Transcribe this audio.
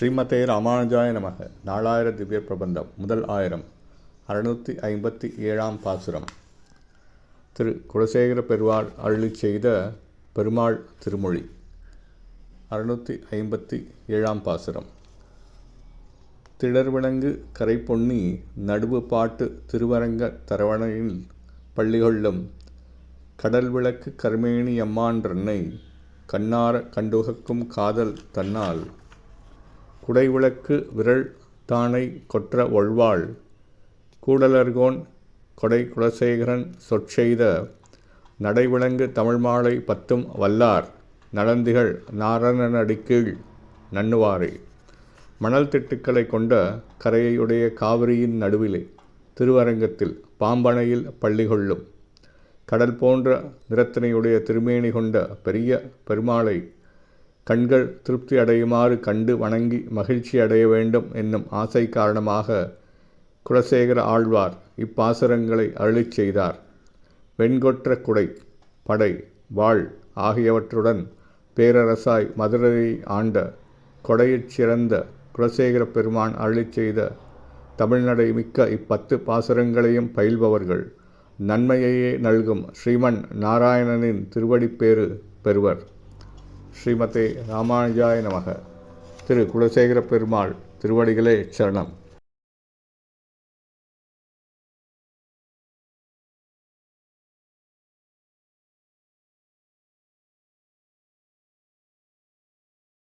ஸ்ரீமதே ராமானுஜாய நமக. நாலாயிர திவ்ய பிரபந்தம் முதல் ஆயிரம் 657 பாசுரம். திரு குலசேகர பெருமாள் அருளிச் செய்த பெருமாள் திருமொழி. 657 பாசுரம். திடர்விளங்கு கரைப்பொன்னி நடுவு பாட்டு திருவரங்க தரவணையில் பள்ளிகொள்ளும் கடல் விளக்கு கருமேனி அம்மான்றன்னை கண்ணார கண்டுகக்கும் காதல் தன்னால் குடைவிளக்கு விரல் தானை கொற்ற ஒள்வாள் கூடலர்கோன் கொடை குலசேகரன் சொற்செய்த நடைவிளங்கு தமிழ்மாலை பத்தும் வல்லார் நடந்திகள் நாரணனடிக்கீழ் நண்ணுவாரே. மணல் திட்டுக்களை கொண்ட கரையுடைய காவிரியின் நடுவிலே திருவரங்கத்தில் பாம்பணையில் பள்ளி கொள்ளும் கடல் போன்ற நிறத்தினையுடைய திருமேனி கொண்ட பெரிய பெருமாளை கண்கள் திருப்தி அடையுமாறு கண்டு வணங்கி மகிழ்ச்சி அடைய வேண்டும் என்னும் ஆசை காரணமாக குலசேகர ஆழ்வார் இப்பாசுரங்களை அருளிச் செய்தார். வெண்கொற்ற குடை, படை, வாள் ஆகியவற்றுடன் பேரரசாய் மதுரையை ஆண்ட கொடையிற் சிறந்த குலசேகர பெருமான் அருளிச் செய்த தமிழ்நடை மிக்க இப்பத்து பாசுரங்களையும் பயில்பவர்கள் நன்மையையே நல்கும் ஸ்ரீமன் நாராயணனின் திருவடிப்பேறு பெறுவர். ஸ்ரீமதே ராமானுஜாய நமக. திரு குலசேகர பெருமாள் திருவடிகளே சரணம்.